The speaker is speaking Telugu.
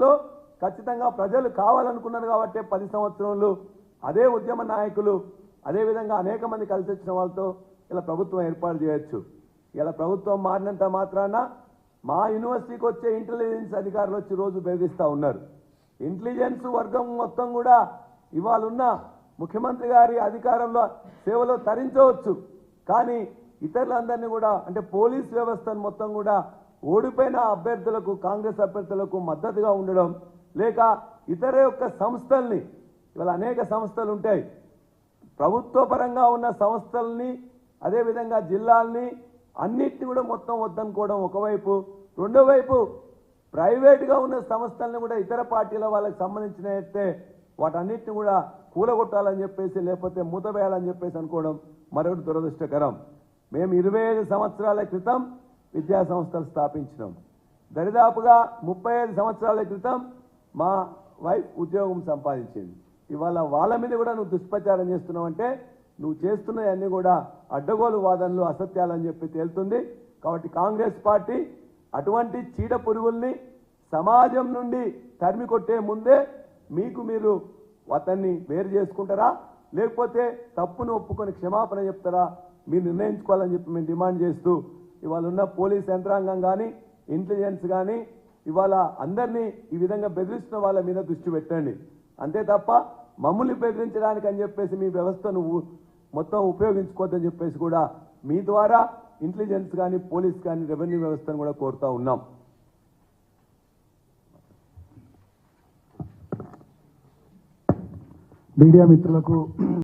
లో ఖచ్చితంగా ప్రజలు కావాలనుకున్నారు కాబట్టి 10 సంవత్సరాలు అదే ఉద్యమ నాయకులు అదే విధంగా అనేక మంది కలిసి వచ్చిన వాళ్ళతో ఇలా ప్రభుత్వం ఏర్పాటు చేయొచ్చు. ఇలా ప్రభుత్వం మారినంత మాత్రాన మా యూనివర్సిటీకి వచ్చే ఇంటెలిజెన్స్ అధికారులు వచ్చి రోజు బెదిరిస్తూ ఉన్నారు. ఇంటెలిజెన్స్ వర్గం మొత్తం కూడా ఇవాళ ఉన్న ముఖ్యమంత్రి గారి అధికారంలో సేవలో తరించవచ్చు, కానీ ఇతరులందరినీ కూడా అంటే పోలీస్ వ్యవస్థను మొత్తం కూడా ఓడిపోయిన అభ్యర్థులకు కాంగ్రెస్ అభ్యర్థులకు మద్దతుగా ఉండడం లేక ఇతర యొక్క సంస్థల్ని ఇవాళ అనేక సంస్థలు ఉంటాయి, ప్రభుత్వ పరంగా ఉన్న సంస్థల్ని అదేవిధంగా జిల్లాల్ని అన్నిటిని కూడా మొత్తం వద్దనుకోవడం ఒకవైపు, రెండో వైపు ప్రైవేట్గా ఉన్న సంస్థల్ని కూడా ఇతర పార్టీల వాళ్ళకి సంబంధించినట్టే వాటన్నిటిని కూడా కూలగొట్టాలని చెప్పేసి లేకపోతే మూతవేయాలని చెప్పేసి అనుకోవడం మరొకటి దురదృష్టకరం. మేము 25 సంవత్సరాల క్రితం విద్యా సంస్థలు స్థాపించినాం. దరిదాపుగా 35 సంవత్సరాల క్రితం మా వైఫ్ ఉద్యోగం సంపాదించింది. ఇవాళ వాళ్ళ మీద కూడా నువ్వు దుష్ప్రచారం చేస్తున్నావు అంటే నువ్వు చేస్తున్నవన్నీ కూడా అడ్డగోలు వాదనలు అసత్యాలని చెప్పి తేలుతుంది. కాబట్టి కాంగ్రెస్ పార్టీ అటువంటి చీడ పురుగుల్ని సమాజం నుండి తరిమి కొట్టే ముందే మీరు అతన్ని వేరు చేసుకుంటారా లేకపోతే తప్పును ఒప్పుకొని క్షమాపణ చెప్తారా మీరు నిర్ణయించుకోవాలని చెప్పి మేము డిమాండ్ చేస్తూ ఇవాళ ఉన్న పోలీస్ యంత్రాంగం కానీ ఇంటెలిజెన్స్ కానీ ఇవాళ అందరినీ ఈ విధంగా బెదిరిస్తున్న వాళ్ళ మీద దృష్టి పెట్టండి. అంతే తప్ప మమ్మల్ని బెదిరించడానికి అని చెప్పేసి మీ వ్యవస్థను మొత్తం ఉపయోగించుకోవద్దని చెప్పేసి కూడా మీ ద్వారా ఇంటెలిజెన్స్ కానీ పోలీస్ కానీ రెవెన్యూ వ్యవస్థను కూడా కోరుతా ఉన్నాం. మీడియా మిత్రులకు